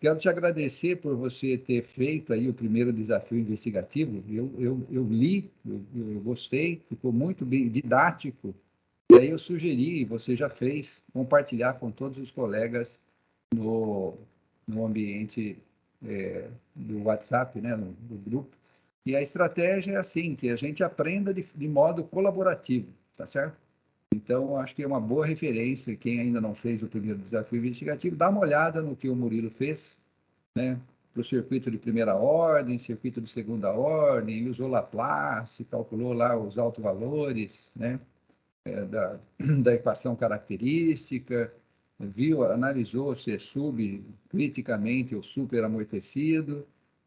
quero te agradecer por você ter feito aí o primeiro desafio investigativo. Eu li, eu gostei, ficou muito bem didático. E aí eu sugeri, e você já fez, compartilhar com todos os colegas no ambiente do WhatsApp, né, do grupo. E a estratégia é assim, que a gente aprenda de modo colaborativo, tá certo? Então, acho que é uma boa referência, quem ainda não fez o primeiro desafio investigativo, dá uma olhada no que o Murilo fez, né, para o circuito de primeira ordem, circuito de segunda ordem, ele usou Laplace, calculou lá os autovalores, né, da equação característica, viu, analisou se é subcriticamente ou superamortecido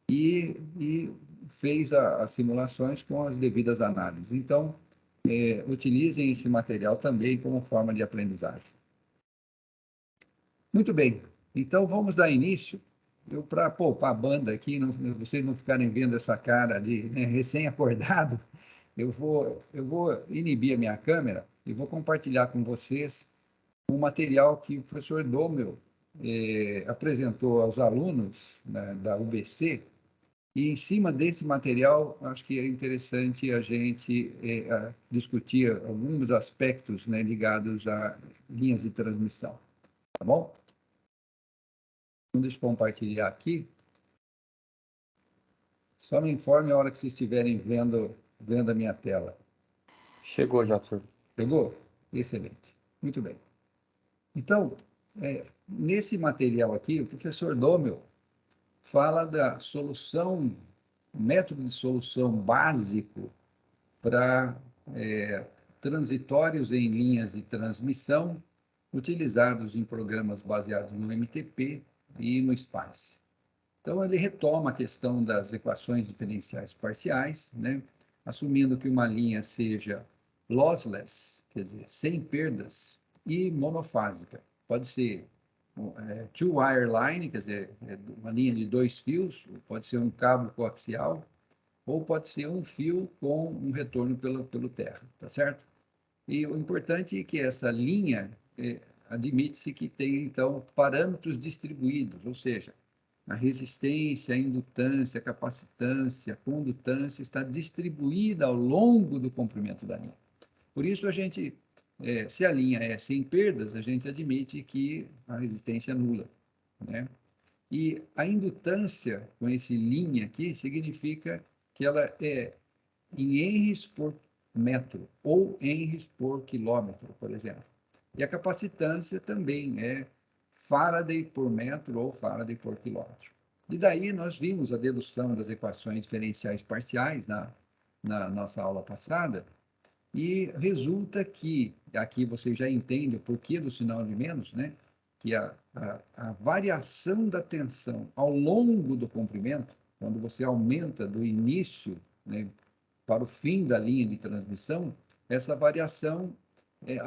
e fez as simulações com as devidas análises. Então, utilizem esse material também como forma de aprendizagem. Muito bem, então vamos dar início. Para poupar a banda aqui, vocês não ficarem vendo essa cara de recém-acordado, eu vou inibir a minha câmera e vou compartilhar com vocês um material que o professor Domel apresentou aos alunos, né, da UBC, e em cima desse material, acho que é interessante a gente discutir alguns aspectos, né, ligados a linhas de transmissão, tá bom? Então, deixa eu compartilhar aqui. Só me informe a hora que vocês estiverem vendo a minha tela. Chegou já, professor. Chegou? Excelente. Muito bem. Então, nesse material aqui, o professor Domel fala da solução, método de solução básico para transitórios em linhas de transmissão utilizados em programas baseados no MTP e no SPICE. Então, ele retoma a questão das equações diferenciais parciais, né, assumindo que uma linha seja lossless, quer dizer, sem perdas, e monofásica. Pode ser two-wire line, quer dizer, uma linha de 2 fios, pode ser um cabo coaxial, ou pode ser um fio com um retorno pelo terra, tá certo? E o importante é que essa linha admite-se que tem, então, parâmetros distribuídos, ou seja, a resistência, a indutância, a capacitância, a condutância está distribuída ao longo do comprimento da linha. Por isso, a gente, se a linha é sem perdas, a gente admite que a resistência é nula, né? E a indutância, com esse linha aqui, significa que ela é em henries por metro ou henries por quilômetro, por exemplo. E a capacitância também é Faraday por metro ou Faraday por quilômetro. E daí nós vimos a dedução das equações diferenciais parciais na nossa aula passada, e resulta que, aqui você já entende o porquê do sinal de menos, né? Que a variação da tensão ao longo do comprimento, quando você aumenta do início, né, para o fim da linha de transmissão, essa variação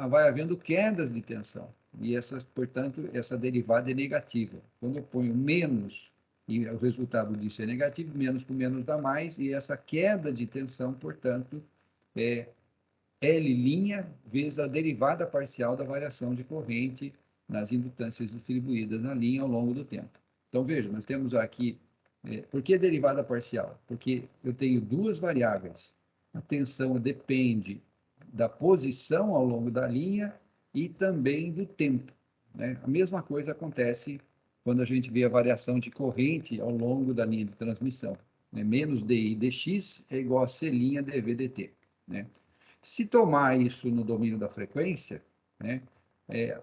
vai havendo quedas de tensão. E, portanto, essa derivada é negativa. Quando eu ponho menos, e o resultado disso é negativo, menos com menos dá mais, e essa queda de tensão, portanto, é L' vezes a derivada parcial da variação de corrente nas indutâncias distribuídas na linha ao longo do tempo. Então, veja, nós temos aqui... por que derivada parcial? Porque eu tenho duas variáveis. A tensão depende da posição ao longo da linha e também do tempo, né? A mesma coisa acontece quando a gente vê a variação de corrente ao longo da linha de transmissão, né? Menos DI dx é igual a C' dV dt, né? Se tomar isso no domínio da frequência, né,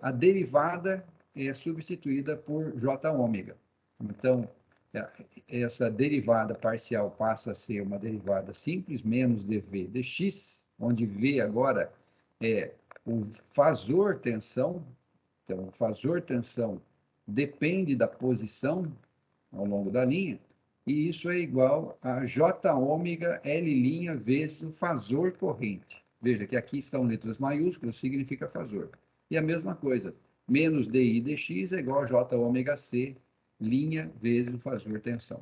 a derivada é substituída por J-ômega. Então, essa derivada parcial passa a ser uma derivada simples, menos dV dx, onde V agora é o fasor tensão. Então, o fasor tensão depende da posição ao longo da linha, e isso é igual a J-ômega L' vezes o fasor corrente. Veja que aqui estão letras maiúsculas, significa fasor. E a mesma coisa, menos DI dx é igual a J-ômega C' vezes o fasor tensão.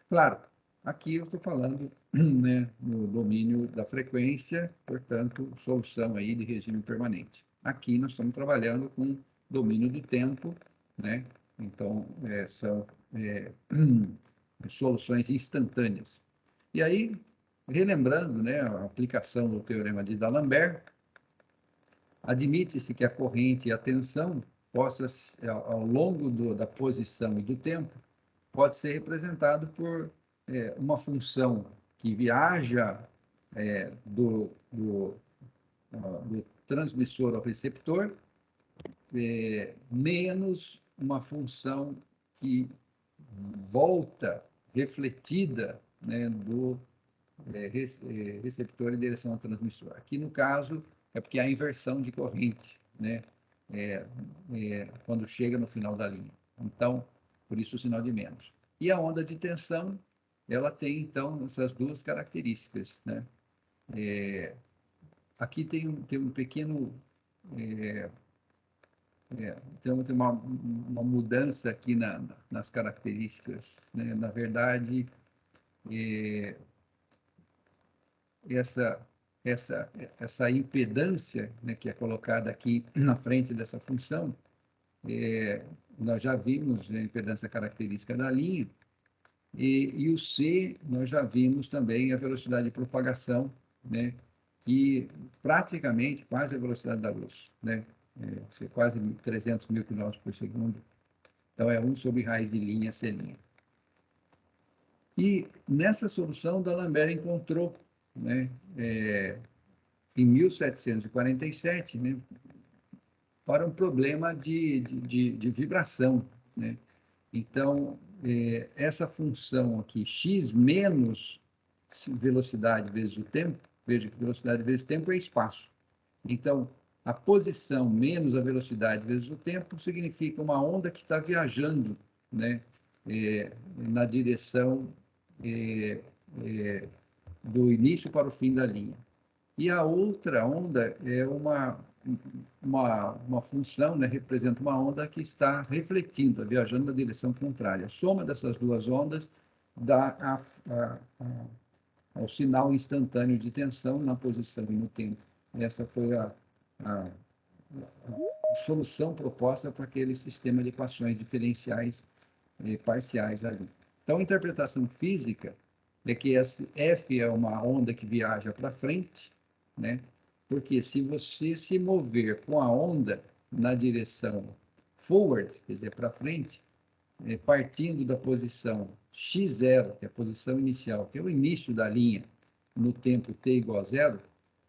Claro, aqui eu estou falando, né, no domínio da frequência, portanto, solução aí de regime permanente. Aqui nós estamos trabalhando com domínio do tempo, né, Então, são soluções instantâneas. E aí, relembrando, né, a aplicação do teorema de D'Alembert, admite-se que a corrente e a tensão possa, ao longo da posição e do tempo, pode ser representado por uma função que viaja do transmissor ao receptor, menos uma função que volta refletida, né, do receptor em direção ao transmissor. Aqui, no caso, é porque há inversão de corrente, né, quando chega no final da linha. Então, por isso o sinal de menos. E a onda de tensão, ela tem, então, essas duas características, né? Aqui tem um pequeno... tem uma mudança aqui nas características, né? Na verdade, essa impedância, né, que é colocada aqui na frente dessa função, nós já vimos a impedância característica da linha, e o C, nós já vimos também a velocidade de propagação, né, que praticamente quase a velocidade da luz, né, quase 300 mil quilômetros por segundo. Então, é 1 sobre raiz de linha C'. E nessa solução, D'Alembert encontrou, né, em 1747, né, para um problema de vibração, né? Então, essa função aqui, x menos velocidade vezes o tempo, veja que velocidade vezes tempo é espaço. Então, a posição menos a velocidade vezes o tempo significa uma onda que está viajando, né, na direção do início para o fim da linha. E a outra onda é uma função, né, representa uma onda que está refletindo, viajando na direção contrária. A soma dessas duas ondas dá ao sinal instantâneo de tensão na posição e no tempo. Essa foi a solução proposta para aquele sistema de equações diferenciais parciais ali. Então, a interpretação física é que F é uma onda que viaja para frente, né? Porque se você se mover com a onda na direção forward, quer dizer, para frente, partindo da posição x0, que é a posição inicial, que é o início da linha, no tempo t igual a zero,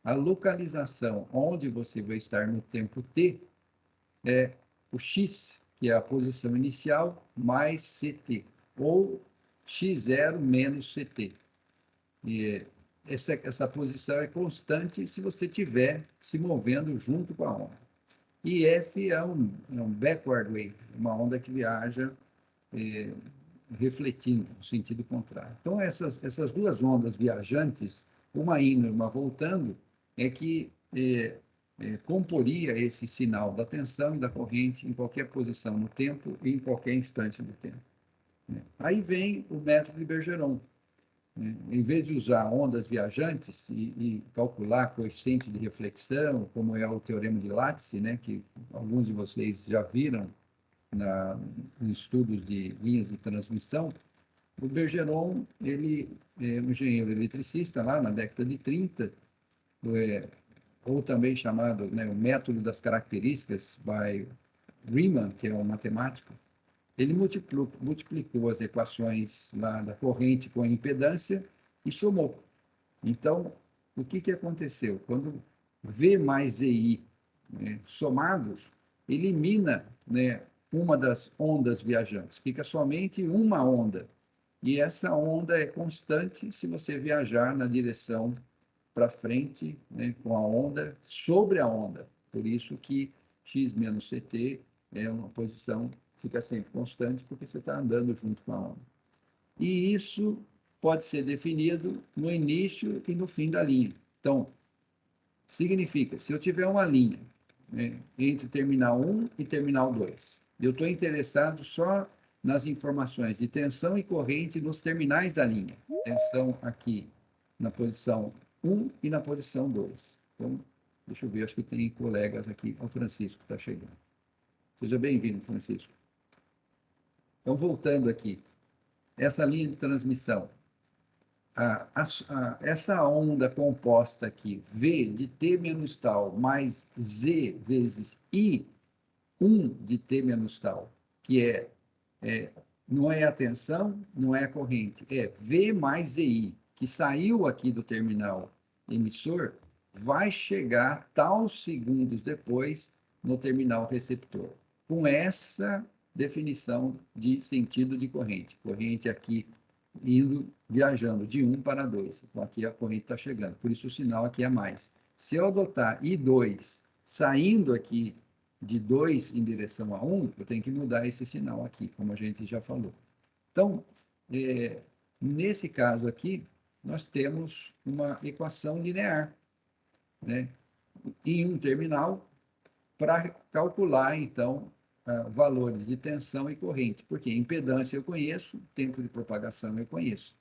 a localização onde você vai estar no tempo t é o x, que é a posição inicial, mais ct, ou x0 menos ct. E essa posição é constante se você estiver se movendo junto com a onda. E F é um backward wave, uma onda que viaja refletindo no sentido contrário. Então, essas duas ondas viajantes, uma indo e uma voltando, é que comporia esse sinal da tensão e da corrente em qualquer posição no tempo e em qualquer instante do tempo. Aí vem o método de Bergeron. Em vez de usar ondas viajantes e calcular coeficiente de reflexão, como é o teorema de Lattice, né, que alguns de vocês já viram em estudos de linhas de transmissão, o Bergeron, ele é um engenheiro eletricista lá na década de 30, ou também chamado, né, o método das características, by Riemann, que é um matemático. Ele multiplicou as equações lá da corrente com a impedância e somou. Então, o que aconteceu? Quando V mais EI, né, somados, elimina, né, uma das ondas viajantes. Fica somente uma onda. E essa onda é constante se você viajar na direção para frente, né, com a onda, sobre a onda. Por isso que x menos ct é uma posição fica sempre constante, porque você está andando junto com a onda. E isso pode ser definido no início e no fim da linha. Então, significa, se eu tiver uma linha, né, entre terminal 1 e terminal 2, eu estou interessado só nas informações de tensão e corrente nos terminais da linha. Tensão aqui na posição 1 e na posição 2. Então, deixa eu ver, acho que tem colegas aqui. O Francisco está chegando. Seja bem-vindo, Francisco. Então, voltando aqui, essa linha de transmissão, essa onda composta aqui, V de T menos tal, mais Z vezes I1 de T menos tal, que não é a tensão, não é a corrente, é V mais ZI, que saiu aqui do terminal emissor, vai chegar tal segundos depois no terminal receptor. Com essa definição de sentido de corrente. Corrente aqui viajando de 1 para 2. Então, aqui a corrente está chegando. Por isso, o sinal aqui é mais. Se eu adotar I2 saindo aqui de 2 em direção a 1, eu tenho que mudar esse sinal aqui, como a gente já falou. Então, nesse caso aqui, nós temos uma equação linear, né, em um terminal, para calcular, então, valores de tensão e corrente, porque impedância eu conheço, tempo de propagação eu conheço.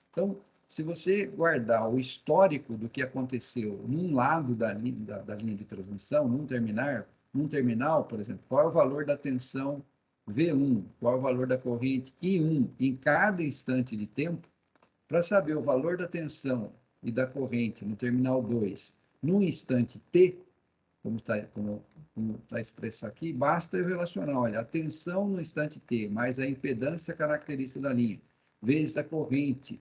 Então, se você guardar o histórico do que aconteceu num lado da linha de transmissão, num terminal, por exemplo, qual é o valor da tensão V1, qual é o valor da corrente I1 em cada instante de tempo, para saber o valor da tensão e da corrente no terminal 2, num instante T, como está expresso aqui, basta eu relacionar, olha, a tensão no instante T, mais a impedância característica da linha, vezes a corrente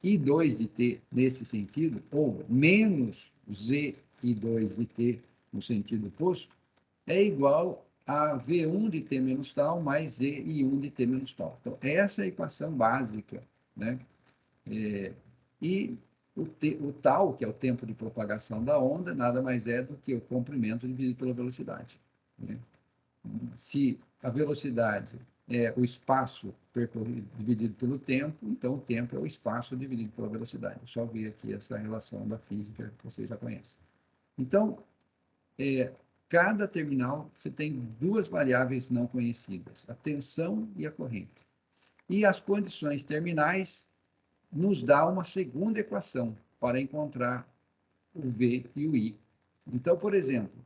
I2 de T nesse sentido, ou menos ZI2 de T no sentido oposto, é igual a V1 de T menos tal mais ZI1 de T menos tal. Então, essa é a equação básica, né? E o tal, que é o tempo de propagação da onda, nada mais é do que o comprimento dividido pela velocidade, né? Se a velocidade é o espaço percorrido dividido pelo tempo, então o tempo é o espaço dividido pela velocidade. É só ver aqui essa relação da física que vocês já conhecem. Então, cada terminal você tem duas variáveis não conhecidas, a tensão e a corrente. E as condições terminais nos dá uma segunda equação para encontrar o V e o I. Então, por exemplo,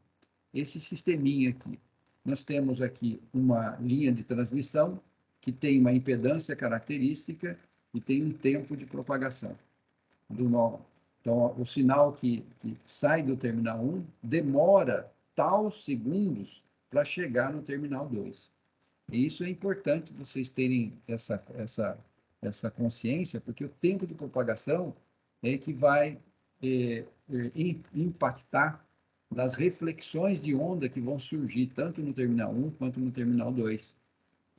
esse sisteminha aqui, nós temos aqui uma linha de transmissão que tem uma impedância característica e tem um tempo de propagação do nó. Então, o sinal que sai do terminal 1 demora tal segundos para chegar no terminal 2. E isso é importante vocês terem essa consciência, porque o tempo de propagação é que vai impactar nas reflexões de onda que vão surgir tanto no terminal 1 quanto no terminal 2,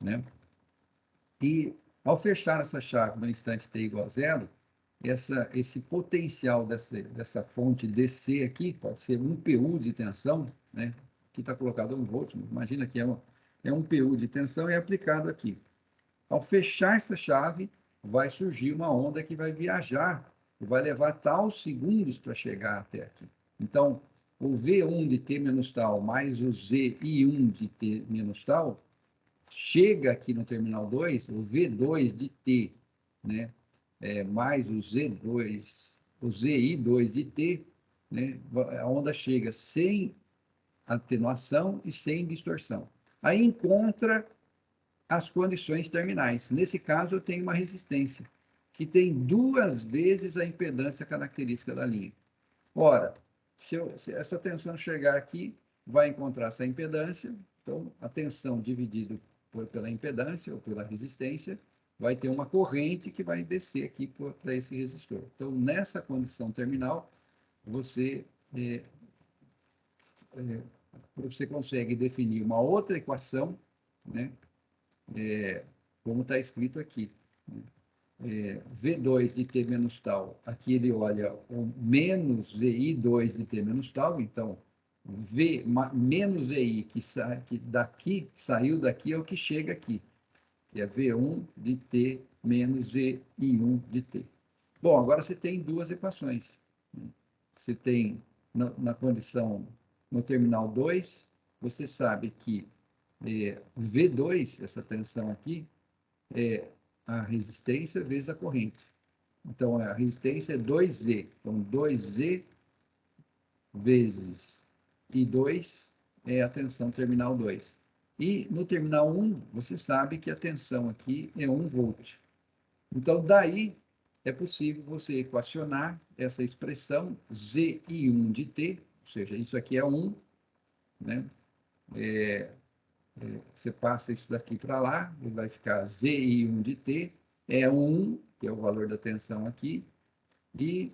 né? E ao fechar essa chave no instante t igual a zero, esse potencial dessa fonte DC aqui, pode ser um PU de tensão, né? Aqui está colocado 1 volt, imagina que é um PU de tensão e é aplicado aqui. Ao fechar essa chave, vai surgir uma onda que vai viajar e vai levar tal segundos para chegar até aqui. Então, o V1 de T menos tal mais o ZI1 de T menos tal, chega aqui no terminal 2, o V2 de T, né, mais o Z2, o ZI2 de T, né, a onda chega sem atenuação e sem distorção. Aí encontra as condições terminais. Nesse caso, eu tenho uma resistência, que tem 2 vezes a impedância característica da linha. Ora, se essa tensão chegar aqui, vai encontrar essa impedância, então a tensão dividida pela impedância ou pela resistência, vai ter uma corrente que vai descer aqui para esse resistor. Então, nessa condição terminal, você consegue definir uma outra equação, né? Como está escrito aqui, né? V2 de T menos tal, aqui ele olha o menos ZI2 de T menos tal, então V menos ZI que saiu daqui é o que chega aqui, que é V1 de T menos ZI1 de T. Bom, agora você tem duas equações, né? Você tem na condição no terminal 2, você sabe que V2, essa tensão aqui, é a resistência vezes a corrente. Então, a resistência é 2Z. Então, 2Z vezes I2 é a tensão terminal 2. E no terminal 1, você sabe que a tensão aqui é 1 volt. Então, daí é possível você equacionar essa expressão ZI1 de T, ou seja, isso aqui é 1, né? Você passa isso daqui para lá, ele vai ficar ZI1 de T, é 1, que é o valor da tensão aqui, e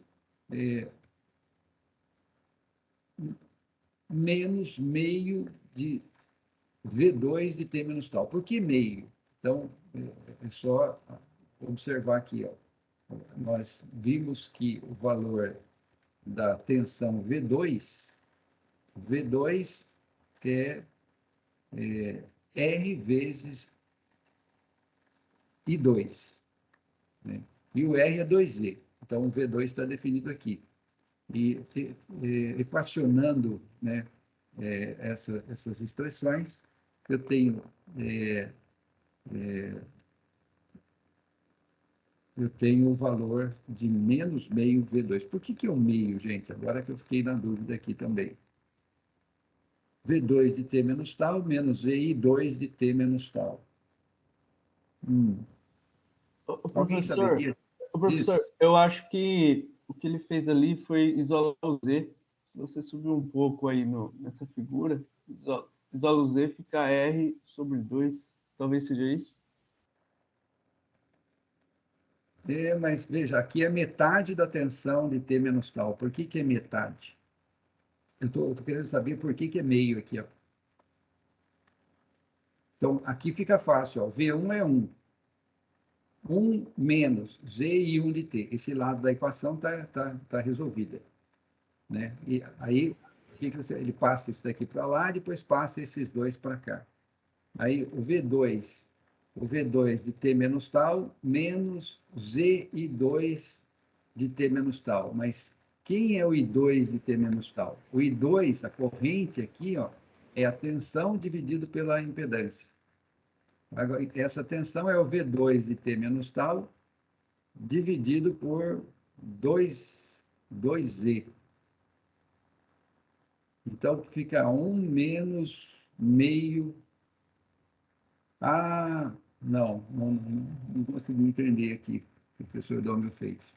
menos meio de V2 de T menos tal. Por que meio? Então, é só observar aqui, ó. Nós vimos que o valor da tensão V2 é R vezes I2, né? E o R é 2Z. Então, o V2 está definido aqui. E equacionando, né, essas expressões, eu tenho o valor de menos meio V2. Por que é o meio, gente? Agora que eu fiquei na dúvida aqui também. V2 de T menos tal, menos VI2 de T menos tal. O Alguém professor, saberia? Diz. eu acho que o que ele fez ali foi isolar o Z. Se você subir um pouco aí nessa figura, isola o Z, fica R sobre 2. Talvez seja isso. Mas veja, aqui é metade da tensão de T menos tal. Por que é metade? Eu tô querendo saber por que é meio aqui, ó. Então, aqui fica fácil, ó. V1 é 1. 1 menos ZI1 de T. Esse lado da equação tá resolvida, né? E aí, ele passa isso daqui para lá, depois passa esses dois para cá. Aí, o V2 de T menos tal, menos ZI2 de T menos tal. Mas quem é o I2 de T menos tal? O I2, a corrente aqui, ó, é a tensão dividido pela impedância. Agora, essa tensão é o V2 de T menos tal, dividido por 2Z. Então, fica 1 menos meio. Não consegui entender aqui o que o professor Dômio fez.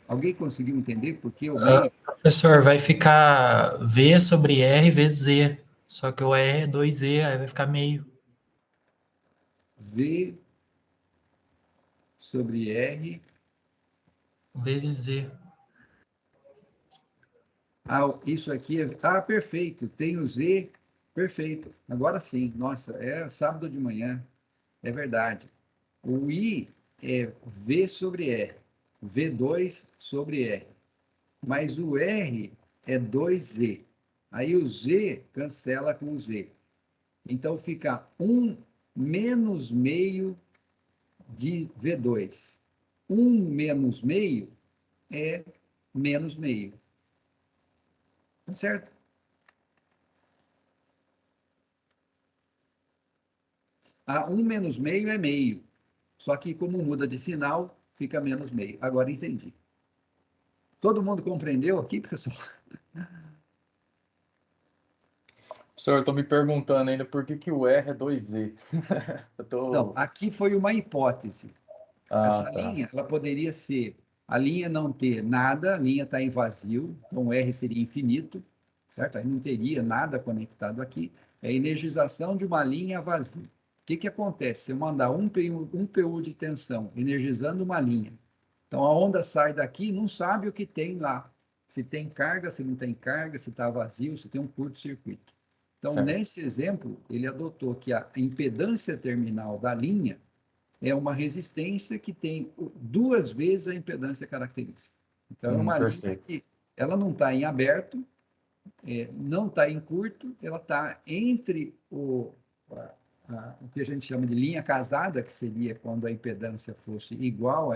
Alguém conseguiu entender por que o meio? Professor, vai ficar V sobre R vezes Z. Só que o R é 2Z, aí vai ficar meio. V sobre R Vezes Z. Isso aqui é. Perfeito. Tem o Z. Perfeito. Agora sim. Nossa, é sábado de manhã. É verdade. O I é V sobre R. V2 sobre R. Mas o R é 2Z. Aí o Z cancela com o Z. Então fica 1 menos meio de V2. 1 menos meio é menos meio. Tá certo? 1 menos meio é meio. Só que como muda de sinal, fica menos meio. Agora entendi. Todo mundo compreendeu aqui, pessoal? Professor, eu estou me perguntando ainda por que o R é 2Z. Não, aqui foi uma hipótese. Essa tá. linha, ela poderia ser a linha não ter nada, a linha está em vazio, então o R seria infinito, certo? Aí não teria nada conectado aqui. É a energização de uma linha vazia. O que acontece? Se eu mandar um PU de tensão energizando uma linha, então a onda sai daqui e não sabe o que tem lá. Se tem carga, se não tem carga, se está vazio, se tem um curto-circuito. Então, Certo. nesse exemplo, ele adotou que a impedância terminal da linha é uma resistência que tem 2 vezes a impedância característica. Então, é uma linha que ela não está em aberto, não está em curto, ela está entre o que a gente chama de linha casada, que seria quando a impedância fosse igual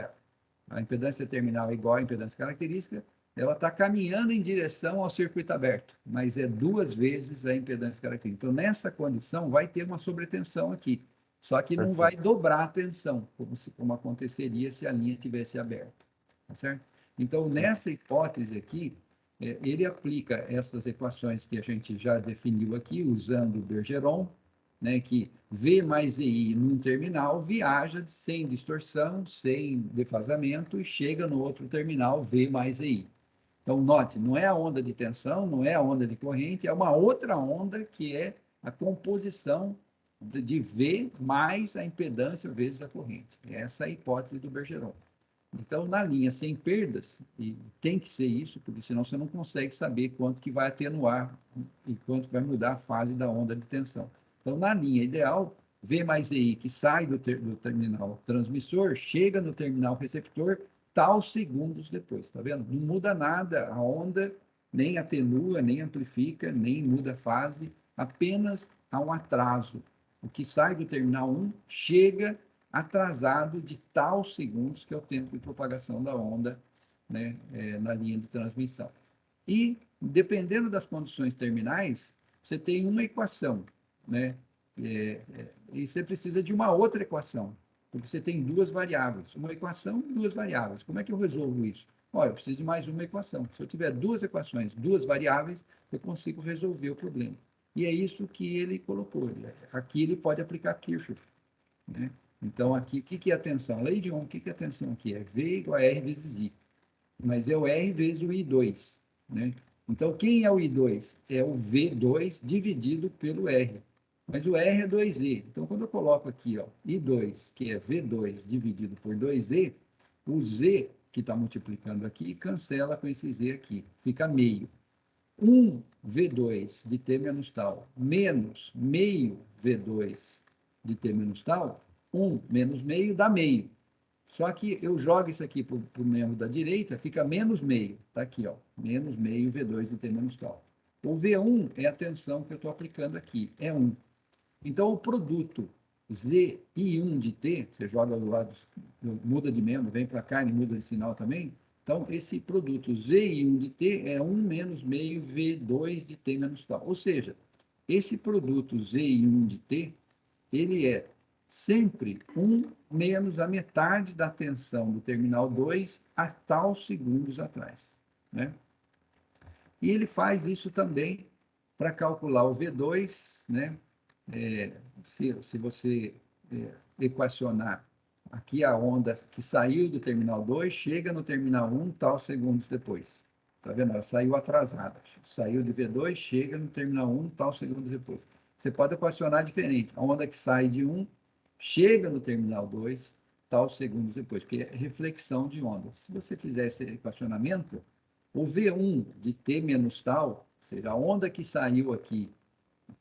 a impedância terminal é igual à impedância característica, ela está caminhando em direção ao circuito aberto, mas é 2 vezes a impedância característica. Então, nessa condição, vai ter uma sobretensão aqui, só que não vai dobrar a tensão, como aconteceria se a linha tivesse aberta. Tá certo? Então, nessa hipótese aqui, ele aplica essas equações que a gente já definiu aqui, usando o Bergeron, né, que V mais EI num terminal viaja sem distorção, sem defasamento, e chega no outro terminal V mais EI. Então, note, não é a onda de tensão, não é a onda de corrente, é uma outra onda que é a composição de V mais a impedância vezes a corrente. Essa é a hipótese do Bergeron. Então, na linha sem perdas, e tem que ser isso, porque senão você não consegue saber quanto que vai atenuar e quanto vai mudar a fase da onda de tensão. Então, na linha ideal, V mais EI que sai do terminal transmissor, chega no terminal receptor, tal segundos depois, tá vendo? Não muda nada, a onda nem atenua, nem amplifica, nem muda a fase, apenas há um atraso. O que sai do terminal 1 chega atrasado de tal segundos, que é o tempo de propagação da onda, né, na linha de transmissão. E, dependendo das condições terminais, você tem uma equação, né, e você precisa de uma outra equação, porque você tem duas variáveis. Uma equação, duas variáveis. Como é que eu resolvo isso? Olha, eu preciso de mais uma equação. Se eu tiver duas equações, duas variáveis, eu consigo resolver o problema. E é isso que ele colocou. Aqui ele pode aplicar Kirchhoff, né? Então, aqui, o que é a tensão? Lei de Ohm, o que é a tensão aqui? É V igual a R vezes I. Mas é o R vezes o I2, né? Então, quem é o I2? É o V2 dividido pelo R. Mas o R é 2E. Então, quando eu coloco aqui, ó, I2, que é V2 dividido por 2E, o Z, que está multiplicando aqui, cancela com esse Z aqui. Fica meio. 1 V2 de T menos tal menos meio V2 de T menos tal, 1 menos meio dá meio. Só que eu jogo isso aqui para o membro da direita, fica menos meio. Está aqui, ó, menos meio V2 de T menos tal. O V1 é a tensão que eu estou aplicando aqui, é 1. Então, o produto ZI1 de T, você joga do lado, muda de membro, vem para cá e muda de sinal também. Então, esse produto ZI1 de T é 1 menos meio V2 de T menos tal. Ou seja, esse produto ZI1 de T, ele é sempre 1 menos a metade da tensão do terminal 2 a tal segundos atrás, né? E ele faz isso também para calcular o V2, né? Se você equacionar aqui a onda que saiu do terminal 2, chega no terminal 1 tal segundos depois. Tá vendo? Ela saiu atrasada. Saiu de V2, chega no terminal 1 tal segundos depois. Você pode equacionar diferente. A onda que sai de 1 chega no terminal 2 tal segundos depois, porque é reflexão de onda. Se você fizer esse equacionamento, o V1 de T menos tal, ou seja, a onda que saiu aqui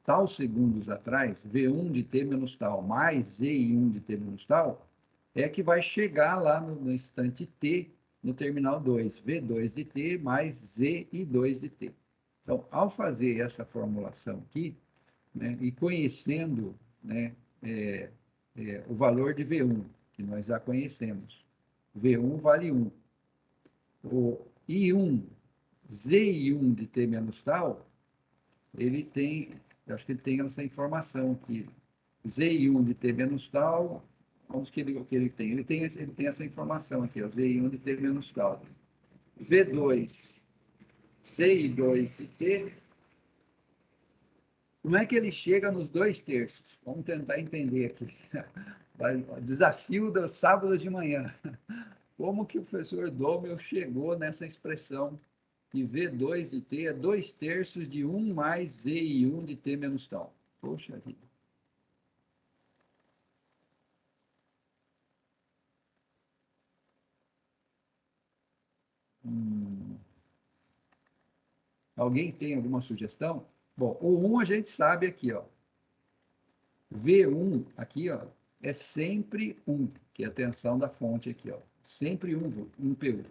tal segundos atrás, V1 de T menos tal mais Z1 de T menos tal, é que vai chegar lá no instante T, no terminal 2, V2 de T mais ZI2 de T. Então, ao fazer essa formulação aqui, né, e conhecendo, né, o valor de V1, que nós já conhecemos, V1 vale 1. O I1, ZI1 de T menos tal, ele tem, eu acho que ele tem essa informação aqui. ZI1 de T menos tal, onde que ele tem? Ele tem essa informação aqui, ó, ZI1 de T menos tal. V2, CI2 de T, como é que ele chega nos 2/3? Vamos tentar entender aqui. Desafio do sábado de manhã. Como que o professor Domel chegou nessa expressão que V2 de T é 2/3 de 1 mais ZI1 de T menos tal? Poxa vida. Alguém tem alguma sugestão? Bom, o 1 a gente sabe aqui, ó. V1 aqui, ó, é sempre 1, que é a tensão da fonte aqui, ó. Sempre 1 PU,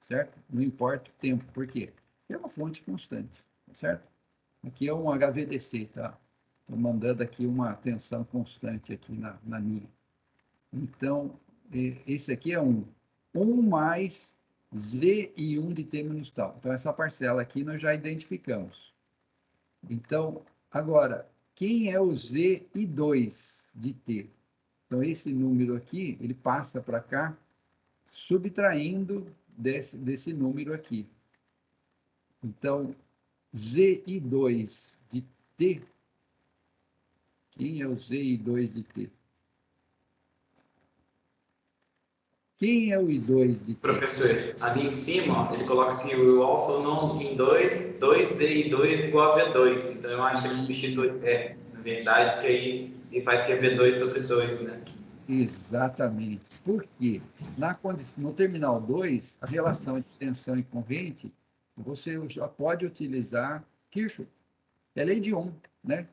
certo? Não importa o tempo, por quê? É uma fonte constante, certo? Aqui é um HVDC, tá? Estou mandando aqui uma tensão constante aqui na linha. Então, esse aqui é 1. 1 mais ZI1 de T menos tal. Então, essa parcela aqui nós já identificamos. Então, agora, quem é o ZI2 de T? Então, esse número aqui, ele passa para cá, subtraindo desse número aqui. Então, ZI2 de T. Quem é o ZI2 de T? Quem é o I2 de T? Professor, ali em cima, ó, ele coloca que o also known in 2, 2Z e 2 igual a V2. Então, eu acho que ele substitui, na verdade, que aí ele faz que é V2 sobre 2, né? Exatamente. Por quê? No terminal 2, a relação entre tensão e corrente, você já pode utilizar Kirchhoff. É lei de Ohm, né?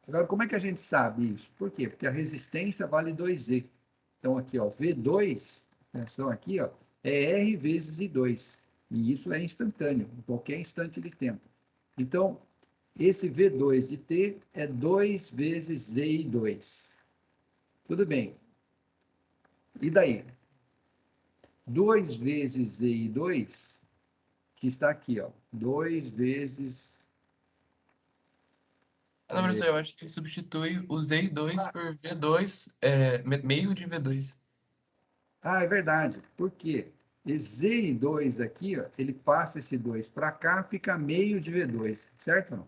Agora, como é que a gente sabe isso? Por quê? Porque a resistência vale 2Z. Então, aqui, ó, V2, atenção aqui, ó, é R vezes I2. E isso é instantâneo, em qualquer instante de tempo. Então, esse V2 de T é 2 vezes ZI2. Tudo bem. E daí? 2 vezes ZI2, que está aqui, ó. 2 vezes... Não, professor, eu acho que ele substitui o Z2 por V2, meio de V2. Ah, é verdade. Por quê? Esse ZI2 aqui, ó, ele passa esse 2 para cá, fica meio de V2, certo ou não?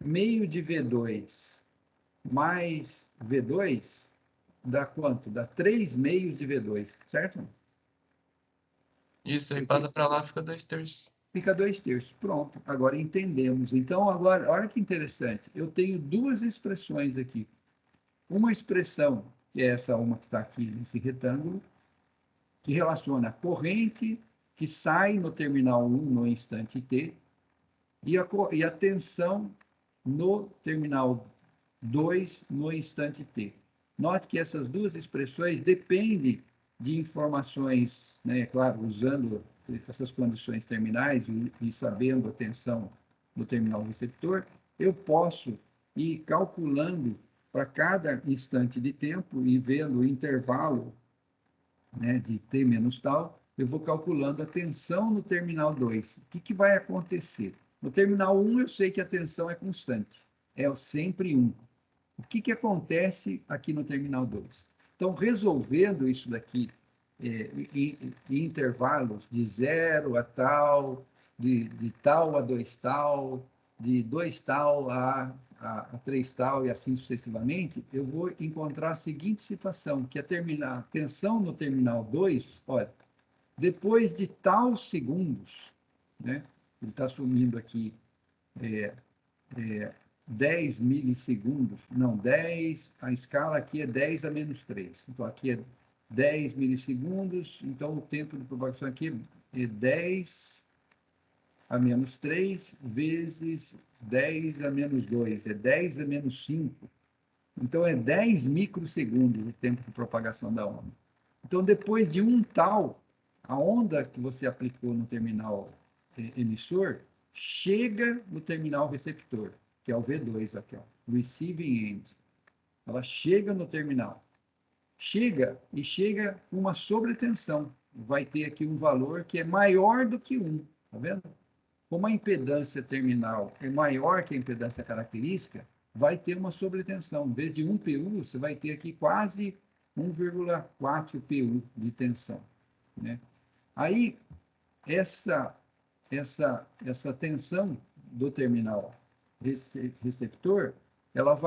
Meio de V2 mais V2 dá quanto? Dá 3 meios de V2, certo ou não? Isso, aí passa para lá, fica 2/3. Fica 2/3. Pronto, agora entendemos. Então, agora, olha que interessante. Eu tenho duas expressões aqui. Uma expressão, que é essa uma que está aqui nesse retângulo, que relaciona a corrente que sai no terminal 1 no instante t e a tensão no terminal 2 no instante t. Note que essas duas expressões dependem de informações, né, claro, usando essas condições terminais e sabendo a tensão no terminal receptor, eu posso ir calculando para cada instante de tempo e vendo o intervalo, né, de t menos tal, eu vou calculando a tensão no terminal 2. O que vai acontecer? No terminal 1, eu sei que a tensão é constante, é sempre 1. O que acontece aqui no terminal 2? Então, resolvendo isso daqui em intervalos de 0 a tal, de tal a 2 tal, de 2 tal a 3 tal e assim sucessivamente, eu vou encontrar a seguinte situação, que a tensão no terminal 2, olha, depois de tal segundos, né, ele está assumindo aqui 10 milissegundos, não, 10, a escala aqui é 10 a menos 3. Então, aqui é 10 milissegundos, então o tempo de propagação aqui é 10 a menos 3 vezes 10 a menos 2, é 10 a menos 5. Então, é 10 microsegundos o tempo de propagação da onda. Então, depois de um tal, a onda que você aplicou no terminal emissor chega no terminal receptor, que é o V2 aqui, ó, receiving end. Ela chega no terminal. Chega com uma sobretensão. Vai ter aqui um valor que é maior do que 1, tá vendo? Como a impedância terminal é maior que a impedância característica, vai ter uma sobretensão. Em vez de 1 PU, você vai ter aqui quase 1,4 PU de tensão, né? Aí, essa tensão do terminal receptor, ela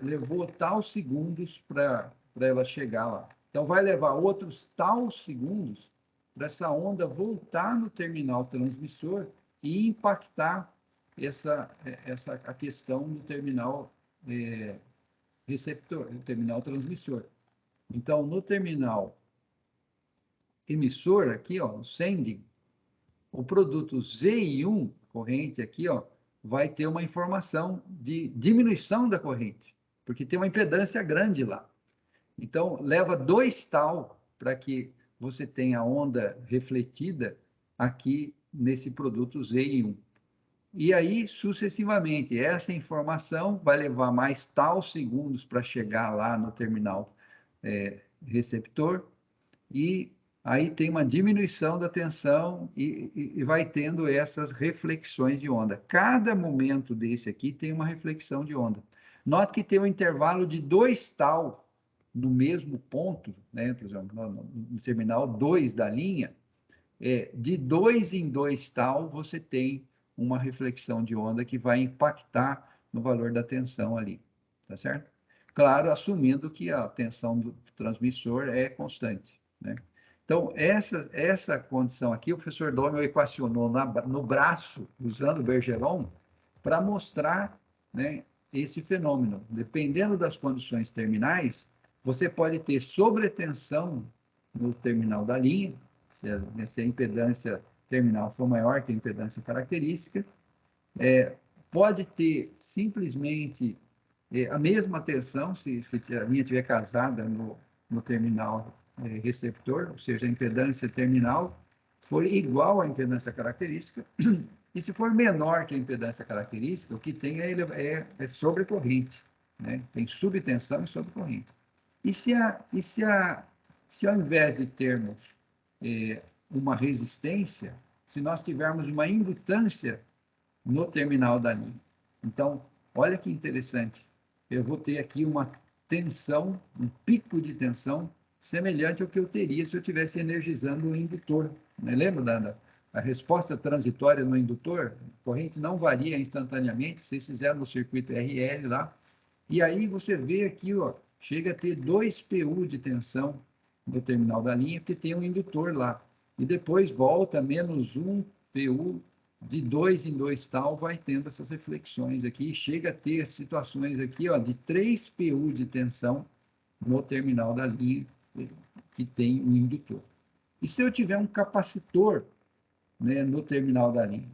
levou tal segundos para ela chegar lá. Então, vai levar outros tal segundos para essa onda voltar no terminal transmissor e impactar a questão do terminal receptor, no terminal transmissor. Então, no terminal emissor, aqui, ó, o sending, o produto ZI1, corrente aqui, ó, vai ter uma informação de diminuição da corrente, porque tem uma impedância grande lá. Então, leva 2 tal para que você tenha a onda refletida aqui nesse produto ZI1. E aí, sucessivamente, essa informação vai levar mais tal segundos para chegar lá no terminal receptor, e aí tem uma diminuição da tensão e vai tendo essas reflexões de onda. Cada momento desse aqui tem uma reflexão de onda. Note que tem um intervalo de 2 tal no mesmo ponto, né? Por exemplo, no terminal 2 da linha, de 2 em 2 tal, você tem uma reflexão de onda que vai impactar no valor da tensão ali, tá certo? Claro, assumindo que a tensão do transmissor é constante, né? Então, essa condição aqui, o professor Dômel equacionou no braço, usando o Bergeron, para mostrar, né, esse fenômeno. Dependendo das condições terminais, você pode ter sobretensão no terminal da linha, se a impedância terminal for maior que a impedância característica, pode ter simplesmente a mesma tensão, se a linha estiver casada no terminal receptor, ou seja, a impedância terminal for igual à impedância característica, e se for menor que a impedância característica, o que tem é sobrecorrente, né? Tem subtensão e sobrecorrente. E se ao invés de termos uma resistência, se nós tivermos uma indutância no terminal da linha. Então, olha que interessante. Eu vou ter aqui uma tensão, um pico de tensão, semelhante ao que eu teria se eu estivesse energizando o indutor. Né? Lembra da resposta transitória no indutor? A corrente não varia instantaneamente, vocês fizeram no circuito RL lá. E aí você vê aqui, ó, chega a ter 2 PU de tensão no terminal da linha, porque tem um indutor lá. E depois volta menos 1 PU de 2 em 2 tal, vai tendo essas reflexões aqui, chega a ter situações aqui, ó, de 3 PU de tensão no terminal da linha, que tem um indutor. E se eu tiver um capacitor, né, no terminal da linha,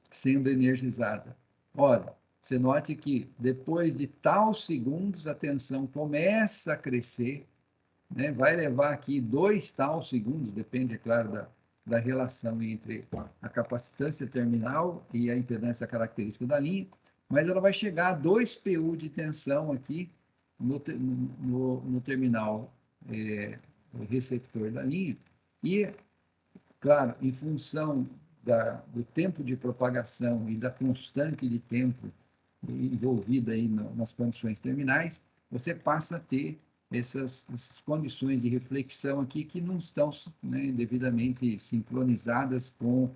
sendo energizada? Olha, você note que depois de tal segundos, a tensão começa a crescer, né, vai levar aqui 2 tal segundos, depende, é claro, da relação entre a capacitância terminal e a impedância característica da linha, mas ela vai chegar a 2 PU de tensão aqui no terminal receptor da linha, e, claro, em função do tempo de propagação e da constante de tempo envolvida aí nas condições terminais, você passa a ter essas condições de reflexão aqui que não estão, né, devidamente sincronizadas com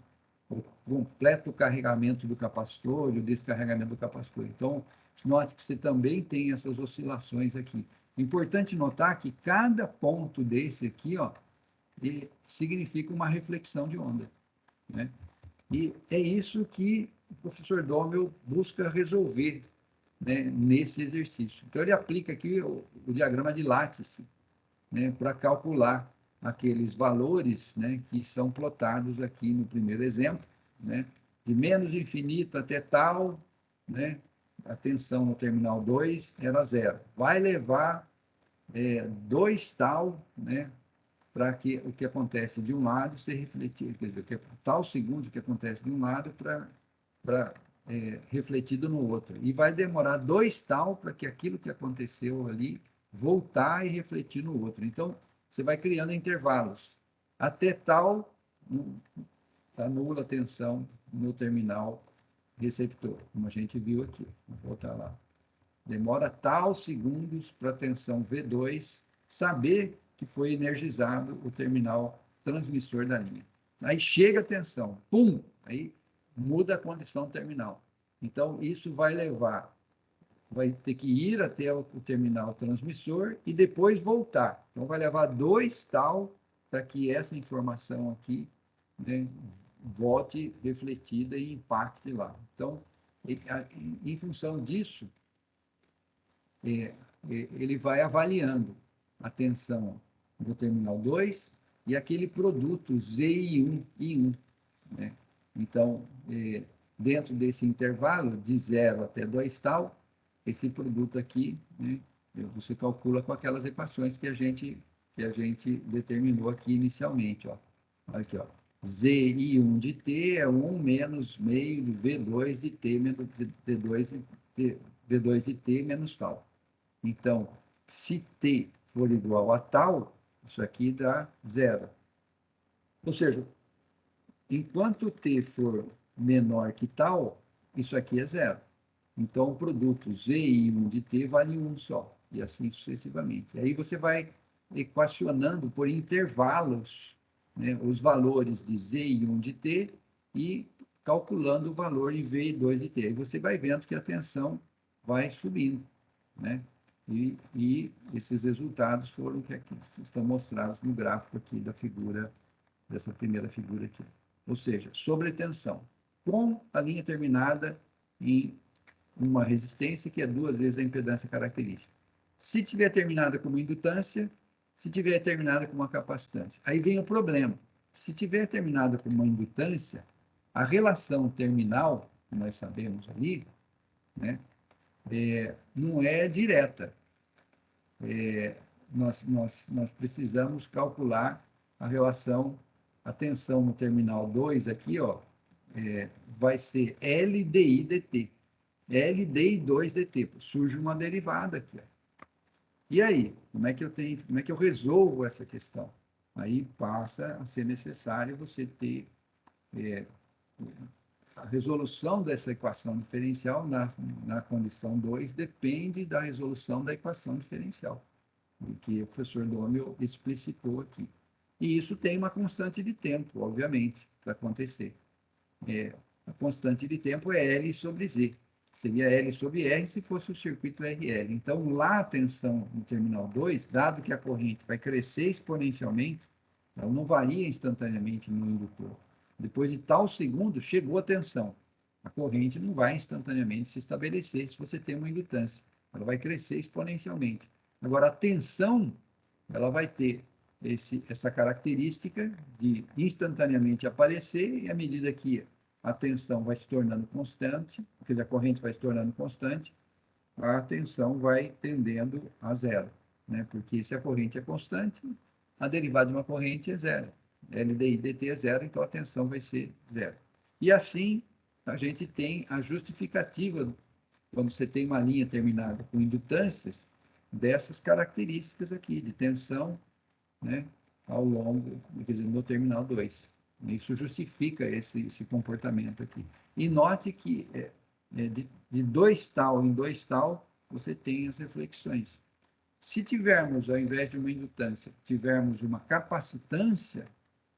o completo carregamento do capacitor e o descarregamento do capacitor. Então, note que você também tem essas oscilações aqui. Importante notar que cada ponto desse aqui, ó, significa uma reflexão de onda, né? E é isso que o professor Dômel busca resolver, né, nesse exercício. Então, ele aplica aqui o diagrama de Lattice, né, para calcular aqueles valores, né, que são plotados aqui no primeiro exemplo, né, de menos infinito até tal, né, a tensão no terminal 2 era 0. Vai levar 2 tal, né, para que o que acontece de um lado se refletir, quer dizer, tal segundo que acontece de um lado para refletido no outro. E vai demorar 2 tal para que aquilo que aconteceu ali voltar e refletir no outro. Então, você vai criando intervalos. Até tal, anula a tensão no terminal receptor, como a gente viu aqui. Vou voltar lá. Demora tal segundos para a tensão V2 saber que foi energizado o terminal transmissor da linha. Aí chega a tensão, pum, aí muda a condição terminal. Então, isso vai ter que ir até o terminal transmissor e depois voltar. Então, vai levar 2 tal para que essa informação aqui, né, volte refletida e impacte lá. Então, em função disso, ele vai avaliando a tensão do terminal 2 e aquele produto ZI1, né? Então, dentro desse intervalo, de 0 até 2 tal, esse produto aqui, né, você calcula com aquelas equações que a gente determinou aqui inicialmente. Ó. Aqui, ó. ZI1 de T é 1 menos meio de V2 de T menos V2 de T menos tal. Então, se T for igual a tal, isso aqui dá 0. Ou seja, enquanto T for menor que tal, isso aqui é 0. Então, o produto ZI1 de T vale 1 só, e assim sucessivamente. Aí você vai equacionando por intervalos né, os valores de Z e 1 de T e calculando o valor em V e 2 de T. Aí você vai vendo que a tensão vai subindo, né? E esses resultados foram que aqui estão mostrados no gráfico aqui da figura, dessa primeira figura aqui. Ou seja, sobretensão, com a linha terminada em uma resistência que é 2 vezes a impedância característica. Se tiver terminada com uma indutância, se tiver terminada com uma capacitância. Aí vem o problema. Se tiver terminada com uma indutância, a relação terminal, que nós sabemos ali, né, não é direta. Nós precisamos calcular a relação, a tensão no terminal 2 aqui, ó, vai ser LDI dt. LDI 2 dt. Surge uma derivada aqui, ó. E aí, como é que eu resolvo essa questão? Aí passa a ser necessário você ter a resolução dessa equação diferencial na condição 2 depende da resolução da equação diferencial, que o professor Dômel explicitou aqui. E isso tem uma constante de tempo, obviamente, para acontecer. A constante de tempo é L sobre Z. Seria L sobre R se fosse o circuito RL. Então, lá a tensão no terminal 2, dado que a corrente vai crescer exponencialmente, ela não varia instantaneamente no indutor. Depois de tal segundo, chegou a tensão. A corrente não vai instantaneamente se estabelecer se você tem uma indutância. Ela vai crescer exponencialmente. Agora, a tensão, ela vai ter essa característica de instantaneamente aparecer, e à medida que a tensão vai se tornando constante, quer dizer, a corrente vai se tornando constante, a tensão vai tendendo a zero, né? Porque se a corrente é constante, a derivada de uma corrente é zero. LDI dt é zero, então a tensão vai ser zero. E assim, a gente tem a justificativa, quando você tem uma linha terminada com indutâncias, dessas características aqui, de tensão, né, ao longo, quer dizer, no terminal 2. Isso justifica esse comportamento aqui. E note que de 2 tal em 2 tal, você tem as reflexões. Se tivermos, ao invés de uma indutância, tivermos uma capacitância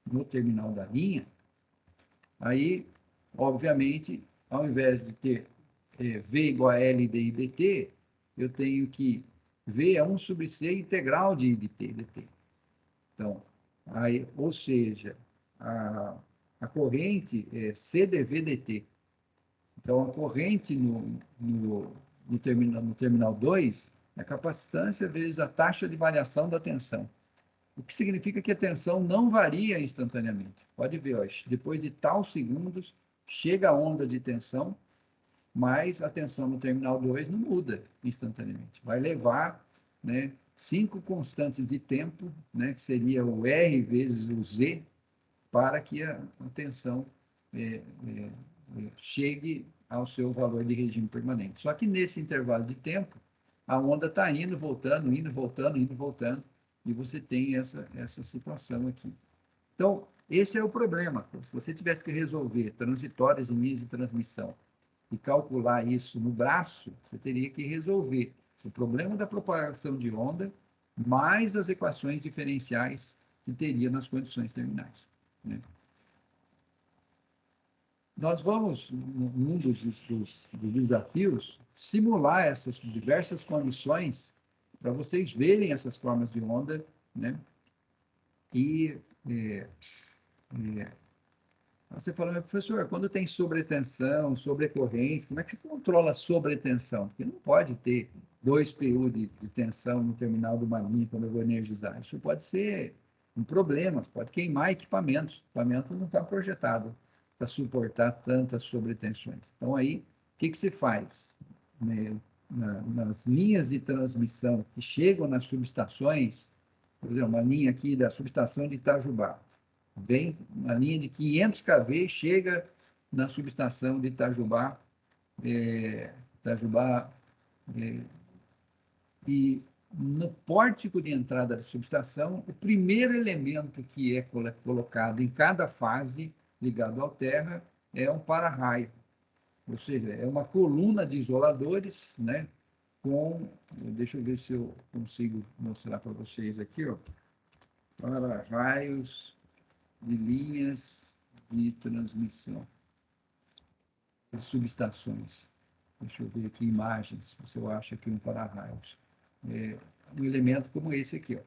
no terminal da linha, aí, obviamente, ao invés de ter V igual a L de I dt, eu tenho que V é 1 sobre C integral de I de T dt. Então, aí, ou seja, a corrente é CdV dt. Então, a corrente no terminal 2 é a capacitância vezes a taxa de variação da tensão. O que significa que a tensão não varia instantaneamente. Pode ver, ó, depois de tal segundos, chega a onda de tensão, mas a tensão no terminal 2 não muda instantaneamente. Vai levar, né, 5 constantes de tempo, né, que seria o R vezes o Z, para que a tensão chegue ao seu valor de regime permanente. Só que nesse intervalo de tempo, a onda está indo, voltando, indo, voltando, indo, voltando, e você tem essa situação aqui. Então, esse é o problema. Se você tivesse que resolver transitórias em linhas de transmissão e calcular isso no braço, você teria que resolver o problema da propagação de onda mais as equações diferenciais que teria nas condições terminais, né? Nós vamos, num dos desafios, simular essas diversas condições para vocês verem essas formas de onda, né? E você fala, professor, quando tem sobretensão, sobrecorrente, como é que você controla a sobretensão? Porque não pode ter 2 PU de tensão no terminal de uma linha quando eu vou energizar. Isso pode ser um problema, pode queimar equipamentos. O equipamento não está projetado para suportar tantas sobretensões. Então, aí, o que se faz? Né? Nas linhas de transmissão que chegam nas subestações, por exemplo, uma linha aqui da subestação de Itajubá, vem uma linha de 500 kV, chega na subestação de Itajubá, e no pórtico de entrada da subestação, o primeiro elemento que é colocado em cada fase, ligado ao terra, é um para-raio, ou seja, é uma coluna de isoladores, né, deixa eu ver se eu consigo mostrar para vocês aqui, ó, para-raios de linhas de transmissão, de subestações. Deixa eu ver aqui imagens, se eu acho aqui um para-raios. Um elemento como esse aqui, ó.